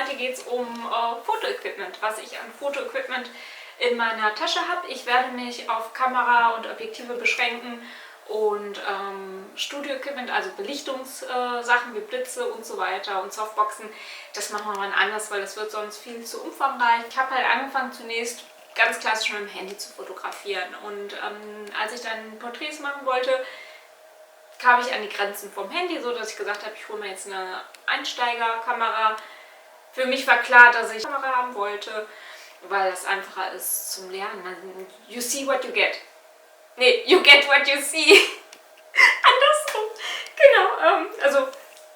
Heute geht es um Fotoequipment, was ich an Fotoequipment in meiner Tasche habe. Ich werde mich auf Kamera und Objektive beschränken und Studioequipment, also Belichtungssachen wie Blitze und so weiter und Softboxen, das machen wir mal anders, weil das wird sonst viel zu umfangreich. Ich habe halt angefangen zunächst ganz klassisch mit dem Handy zu fotografieren und als ich dann Porträts machen wollte, kam ich an die Grenzen vom Handy, so dass ich gesagt habe, ich hole mir jetzt eine Einsteigerkamera. Für mich war klar, dass ich eine Kamera haben wollte, weil das einfacher ist zum Lernen. You see what you get. Nee, you get what you see. Andersrum. Genau, also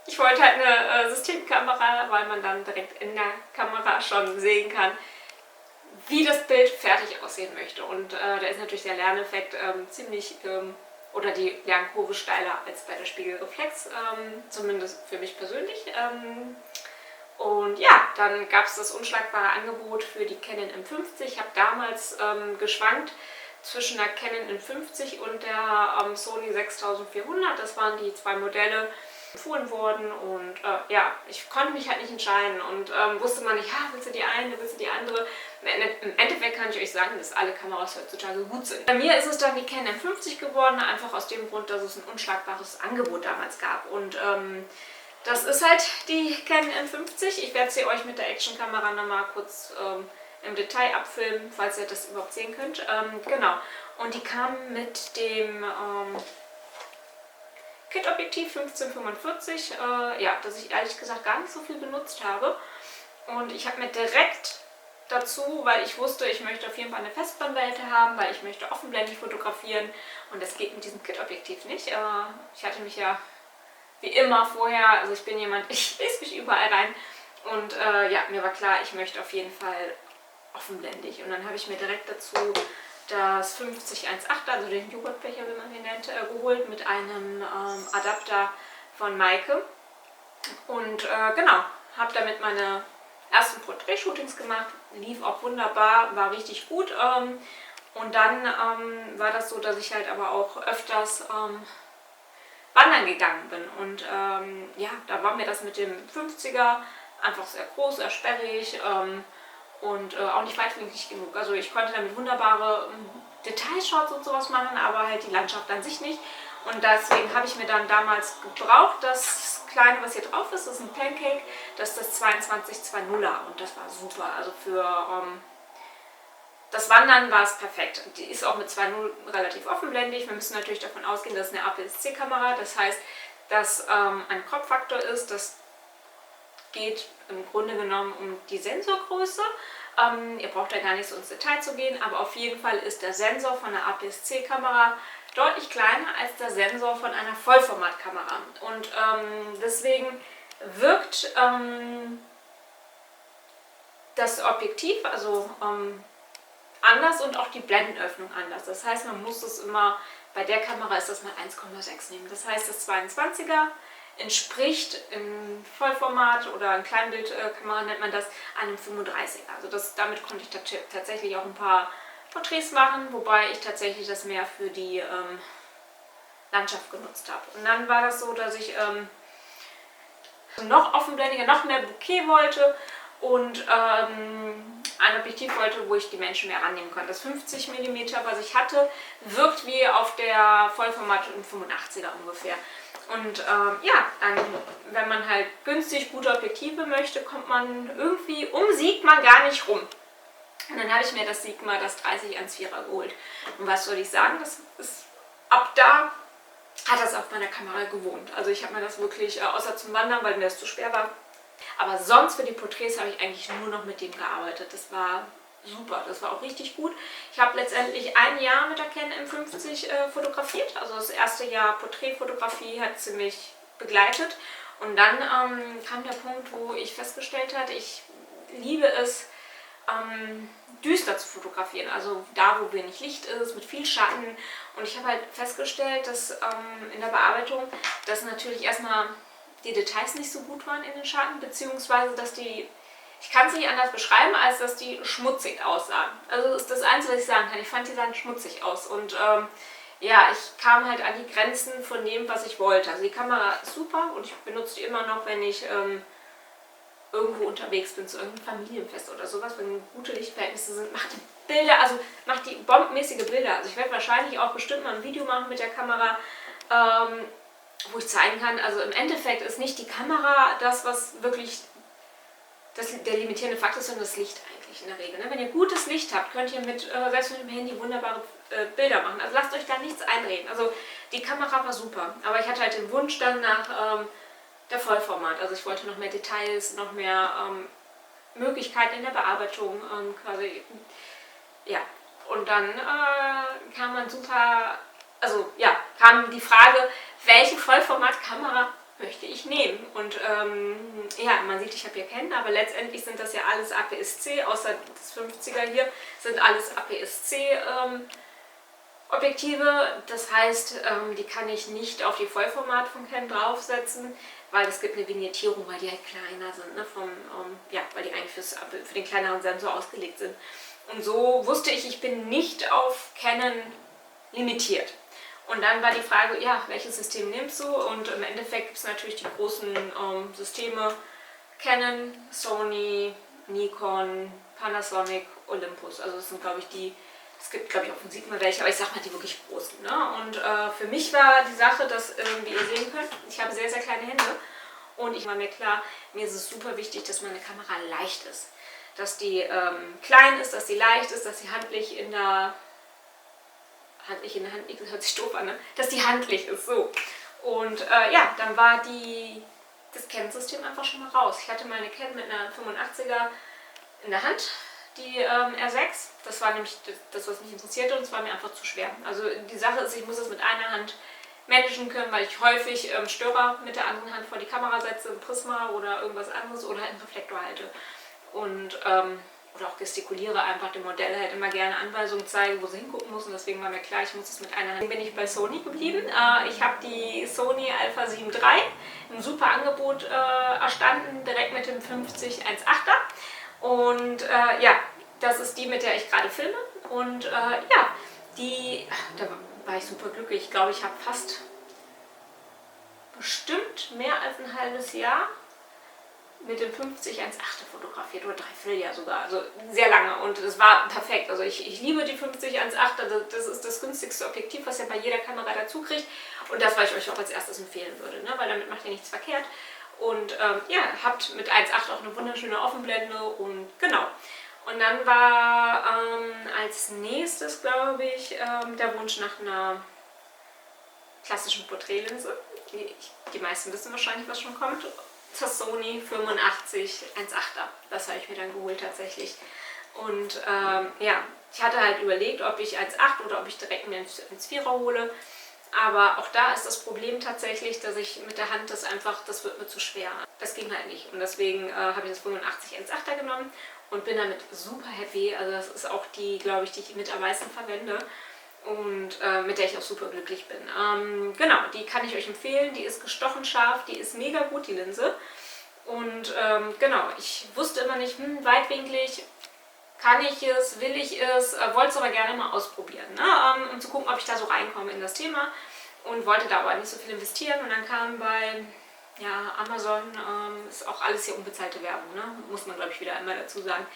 ich wollte halt eine Systemkamera, weil man dann direkt in der Kamera schon sehen kann, wie das Bild fertig aussehen möchte. Und da ist natürlich der Lerneffekt ziemlich, oder die Lernkurve steiler als bei der Spiegelreflex, zumindest für mich persönlich. Und ja, dann gab es das unschlagbare Angebot für die Canon M50. Ich habe damals geschwankt zwischen der Canon M50 und der Sony 6400. Das waren die zwei Modelle, empfohlen worden, und ja, ich konnte mich halt nicht entscheiden und wusste man nicht, willst du die eine, willst du die andere. Im Endeffekt kann ich euch sagen, dass alle Kameras heutzutage gut sind. Bei mir ist es dann die Canon M50 geworden, einfach aus dem Grund, dass es ein unschlagbares Angebot damals gab. Und das ist halt die Canon M50. Ich werde sie euch mit der Actionkamera nochmal kurz im Detail abfilmen, falls ihr das überhaupt sehen könnt. Genau. Und die kam mit dem Kit-Objektiv 1545, ja, das ich ehrlich gesagt gar nicht so viel benutzt habe. Und ich habe mir direkt dazu, weil ich wusste, ich möchte auf jeden Fall eine Festbrennweite haben, weil ich möchte offenblendig fotografieren und das geht mit diesem Kit-Objektiv nicht. Ich hatte mich ja wie immer vorher, also ich bin jemand, ich lese mich überall rein und ja, mir war klar, ich möchte auf jeden Fall offenblendig. Und dann habe ich mir direkt dazu das 5018, also den Joghurtbecher, wie man ihn nennt, geholt mit einem Adapter von Meike. Und genau, habe damit meine ersten Porträtshootings gemacht, lief auch wunderbar, war richtig gut. Und dann war das so, dass ich halt aber auch öfters wandern gegangen bin. Und ja, da war mir das mit dem 50er einfach sehr groß, sehr sperrig. Und auch nicht weitwinklig genug. Also ich konnte damit wunderbare Detailshots und sowas machen, aber halt die Landschaft an sich nicht. Und deswegen habe ich mir dann damals gebraucht, das kleine, was hier drauf ist, das ist ein Pancake, das ist das 2220er und das war super. Also für das Wandern war es perfekt. Die ist auch mit 2.0 relativ offenblendig. Wir müssen natürlich davon ausgehen, dass es eine APS-C-Kamera, das heißt, dass ein Crop-Faktor ist, das geht im Grunde genommen um die Sensorgröße. Ihr braucht da gar nicht so ins Detail zu gehen, aber auf jeden Fall ist der Sensor von der APS-C-Kamera deutlich kleiner als der Sensor von einer Vollformatkamera. Und deswegen wirkt das Objektiv also anders und auch die Blendenöffnung anders. Das heißt, man muss es immer, bei der Kamera ist das mal 1,6 nehmen. Das heißt, das 22er entspricht im Vollformat oder in Kleinbildkamera nennt man das einem 35er. Also damit konnte ich tatsächlich auch ein paar Porträts machen, wobei ich tatsächlich das mehr für die Landschaft genutzt habe. Und dann war das so, dass ich noch offenblendiger, noch mehr Bokeh wollte und ein Objektiv wollte, wo ich die Menschen mehr rannehmen konnte. Das 50 mm, was ich hatte, wirkt wie auf der Vollformat im 85er ungefähr. Und ja, dann, wenn man halt günstig gute Objektive möchte, kommt man irgendwie um Sigma gar nicht rum. Und dann habe ich mir das Sigma, das 30-1/4er geholt. Und was soll ich sagen, das ist, ab da hat das auf meiner Kamera gewohnt. Also ich habe mir das wirklich, außer zum Wandern, weil mir das zu schwer war, aber sonst für die Porträts habe ich eigentlich nur noch mit dem gearbeitet. Das war super, das war auch richtig gut. Ich habe letztendlich ein Jahr mit der Canon M50 fotografiert. Also das erste Jahr Porträtfotografie hat sie mich begleitet. Und dann kam der Punkt, wo ich festgestellt hatte, ich liebe es, düster zu fotografieren. Also da, wo wenig Licht ist, mit viel Schatten. Und ich habe halt festgestellt, dass in der Bearbeitung, dass natürlich erstmal die Details nicht so gut waren in den Schatten, beziehungsweise dass die, ich kann es nicht anders beschreiben, als dass die schmutzig aussahen. Also das ist das Einzige, was ich sagen kann. Ich fand, die sahen schmutzig aus und ja, ich kam halt an die Grenzen von dem, was ich wollte. Also die Kamera ist super und ich benutze die immer noch, wenn ich irgendwo unterwegs bin, zu irgendeinem Familienfest oder sowas, wenn gute Lichtverhältnisse sind, macht die Bilder, also macht die bombenmäßige Bilder. Also ich werde wahrscheinlich auch bestimmt mal ein Video machen mit der Kamera, wo ich zeigen kann, also im Endeffekt ist nicht die Kamera das, was wirklich der limitierende Faktor ist, sondern das Licht eigentlich in der Regel. Ne? Wenn ihr gutes Licht habt, könnt ihr selbst mit dem Handy wunderbare Bilder machen. Also lasst euch da nichts einreden. Also die Kamera war super, aber ich hatte halt den Wunsch dann nach der Vollformat. Also ich wollte noch mehr Details, noch mehr Möglichkeiten in der Bearbeitung quasi. Ja, und dann kam man kam die Frage, welche Vollformatkamera möchte ich nehmen. Und ja, man sieht, ich habe hier Canon, aber letztendlich sind das ja alles APS-C, außer das 50er hier, sind alles APS-C Objektive. Das heißt, die kann ich nicht auf die Vollformat von Canon draufsetzen, weil es gibt eine Vignettierung, weil die halt kleiner sind, ne, weil die eigentlich für den kleineren Sensor ausgelegt sind. Und so wusste ich, ich bin nicht auf Canon limitiert. Und dann war die Frage, ja, welches System nimmst du? Und im Endeffekt gibt es natürlich die großen Systeme, Canon, Sony, Nikon, Panasonic, Olympus. Also das sind, glaube ich, es gibt, glaube ich, auch von Sigma welche, aber ich sag mal die wirklich großen. Ne? Und für mich war die Sache, dass, wie ihr sehen könnt, ich habe sehr, sehr kleine Hände. Und ich war mir klar, mir ist es super wichtig, dass meine Kamera leicht ist. Dass die klein ist, dass sie leicht ist, dass sie handlich in der Hand liegt, das hört sich doof an, ne? Dass die handlich ist, so. Und ja, dann war das Canon-System einfach schon mal raus. Ich hatte meine Canon mit einer 85er in der Hand, die R6. Das war nämlich das, was mich interessierte, und es war mir einfach zu schwer. Also die Sache ist, ich muss es mit einer Hand managen können, weil ich häufig Störer mit der anderen Hand vor die Kamera setze, ein Prisma oder irgendwas anderes oder halt einen Reflektor halte. Und oder auch gestikuliere, einfach dem Modell halt immer gerne Anweisungen zeige, wo sie hingucken muss, und deswegen war mir klar, ich muss es mit einer Hand. Bin ich bei Sony geblieben. Ich habe die Sony Alpha 7 III im super Angebot erstanden, direkt mit dem 50-1.8er, und ja, das ist die, mit der ich gerade filme, und ja, da war ich super glücklich. Ich glaube, ich habe fast bestimmt mehr als ein halbes Jahr mit dem 50-1.8er fotografiert, oder 3/4 Jahr sogar, also sehr lange, und es war perfekt. Also ich liebe die 50-1.8er, das ist das günstigste Objektiv, was ihr bei jeder Kamera dazu kriegt, und das, was ich euch auch als erstes empfehlen würde, ne? Weil damit macht ihr nichts verkehrt, und ja, habt mit 1.8 auch eine wunderschöne Offenblende, und genau. Und dann war als nächstes, glaube ich, der Wunsch nach einer klassischen Porträtlinse. Die meisten wissen wahrscheinlich, was schon kommt. Das Sony 85-1.8er. Das habe ich mir dann geholt tatsächlich. Und ja, ich hatte halt überlegt, ob ich 1.8 oder ob ich direkt mir einen 1.4er hole. Aber auch da ist das Problem tatsächlich, dass ich mit der Hand das wird mir zu schwer. Das ging halt nicht. Und deswegen habe ich das 85-1.8er genommen und bin damit super happy. Also das ist auch die, glaube ich, die ich mit am meisten verwende. Und mit der ich auch super glücklich bin. Genau, die kann ich euch empfehlen. Die ist gestochen scharf, die ist mega gut, die Linse. Und genau, ich wusste immer nicht, weitwinklig, kann ich es, will ich es, wollte es aber gerne mal ausprobieren, ne? Um zu gucken, ob ich da so reinkomme in das Thema, und wollte da aber nicht so viel investieren. Und dann kam bei Amazon, ist auch alles hier unbezahlte Werbung, ne? Muss man, glaube ich, wieder einmal dazu sagen,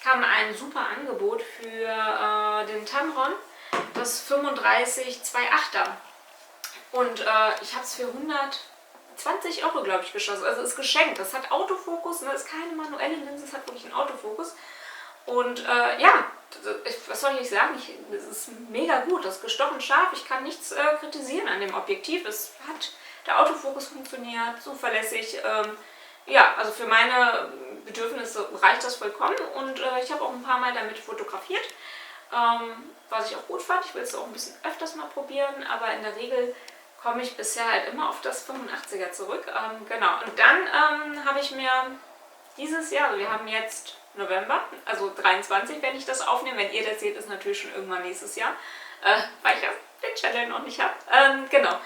kam ein super Angebot für den Tamron, das 35-2.8er. Und ich habe es für 120 Euro, glaube ich, geschossen. Also ist geschenkt. Das hat Autofokus, ne? Ist keine manuelle Linse, es hat wirklich einen Autofokus. Und ja, was soll ich sagen? Es ist mega gut, das ist gestochen scharf. Ich kann nichts kritisieren an dem Objektiv. Der Autofokus funktioniert, zuverlässig. Ja, also für meine Bedürfnisse reicht das vollkommen. Und ich habe auch ein paar Mal damit fotografiert. Was ich auch gut fand. Ich will es auch ein bisschen öfters mal probieren, aber in der Regel komme ich bisher halt immer auf das 85er zurück. Genau. Und dann habe ich mir dieses Jahr, also wir haben jetzt November, also 23, wenn ich das aufnehme. Wenn ihr das seht, ist natürlich schon irgendwann nächstes Jahr, weil ich ja den Channel noch nicht habe. Genau.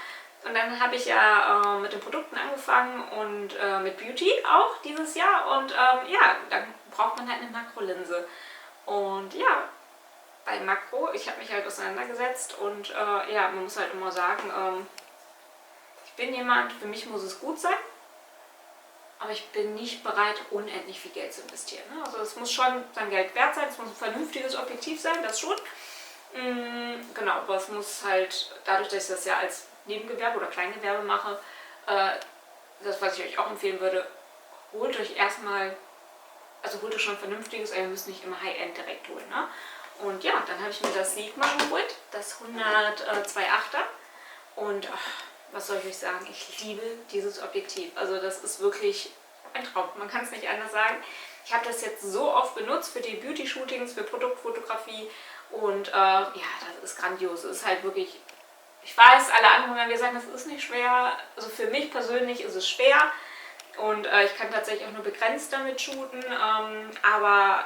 Und dann habe ich ja mit den Produkten angefangen und mit Beauty auch dieses Jahr. Und ja, dann braucht man halt eine Makrolinse. Und ja, bei Makro, ich habe mich halt auseinandergesetzt, und ja, man muss halt immer sagen, ich bin jemand, für mich muss es gut sein. aber ich bin nicht bereit, unendlich viel Geld zu investieren. Ne? Also es muss schon sein Geld wert sein, es muss ein vernünftiges Objektiv sein, das schon. Genau, aber es muss halt, dadurch, dass ich das ja als Nebengewerbe oder Kleingewerbe mache, das, was ich euch auch empfehlen würde, holt euch erstmal, also holt euch schon ein vernünftiges, aber ihr müsst nicht immer High-End direkt holen. Ne? Und ja, dann habe ich mir das Sigma geholt, das 102,8er. Und was soll ich euch sagen, ich liebe dieses Objektiv. Also das ist wirklich ein Traum, man kann es nicht anders sagen. Ich habe das jetzt so oft benutzt für die Beauty-Shootings, für Produktfotografie und ja, das ist grandios. Es ist halt wirklich, ich weiß, alle anderen werden mir sagen, das ist nicht schwer. Also für mich persönlich ist es schwer und ich kann tatsächlich auch nur begrenzt damit shooten, aber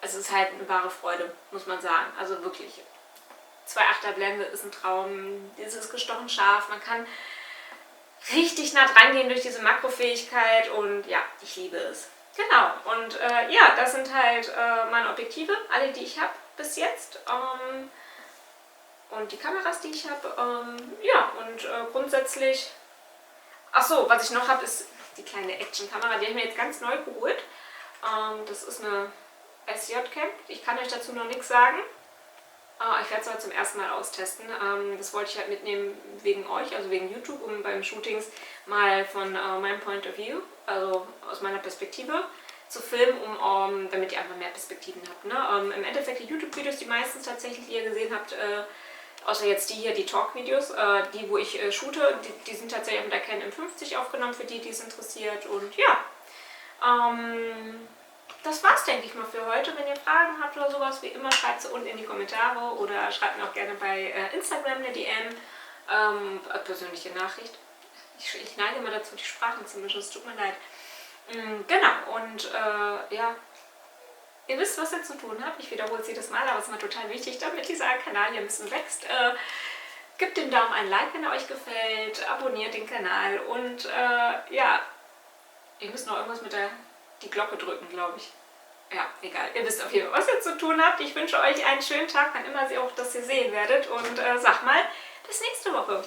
es ist halt eine wahre Freude, muss man sagen. Also wirklich, 2,8er Blende ist ein Traum, dieses gestochen scharf, man kann richtig nah dran gehen durch diese Makrofähigkeit und ja, ich liebe es. Genau, und ja, das sind halt meine Objektive, alle die ich habe bis jetzt. Und die Kameras, die ich habe. Ja, und grundsätzlich... Achso, was ich noch habe, ist die kleine Action-Kamera, die habe ich mir jetzt ganz neu geholt. Das ist eine SJ-Cam. Ich kann euch dazu noch nichts sagen. Ich werde es aber zum ersten Mal austesten. Das wollte ich halt mitnehmen wegen euch, also wegen YouTube, um beim Shootings mal von meinem Point of View, also aus meiner Perspektive, zu filmen, damit ihr einfach mehr Perspektiven habt. Ne? Im Endeffekt die YouTube-Videos, die meistens tatsächlich, die ihr gesehen habt, außer jetzt die hier, die Talk-Videos, die wo ich shoote, die sind tatsächlich mit der Canon M50 aufgenommen, für die, die es interessiert. Und ja, das war's, denke ich mal, für heute. Wenn ihr Fragen habt oder sowas, wie immer, schreibt sie unten in die Kommentare oder schreibt mir auch gerne bei Instagram eine DM, persönliche Nachricht. Ich neige immer dazu, die Sprachen zu mischen, es tut mir leid. Genau, und ja, ihr wisst, was ihr zu tun habt. Ich wiederhole es jedes Mal, aber es ist mal total wichtig, damit dieser Kanal hier ein bisschen wächst. Gebt dem Daumen ein Like, wenn er euch gefällt, abonniert den Kanal und ja, ihr müsst noch irgendwas mit die Glocke drücken, glaube ich. Ja, egal. Ihr wisst auf jeden Fall, was ihr zu tun habt. Ich wünsche euch einen schönen Tag, wann immer ihr auch das hier sehen werdet und sag mal, bis nächste Woche.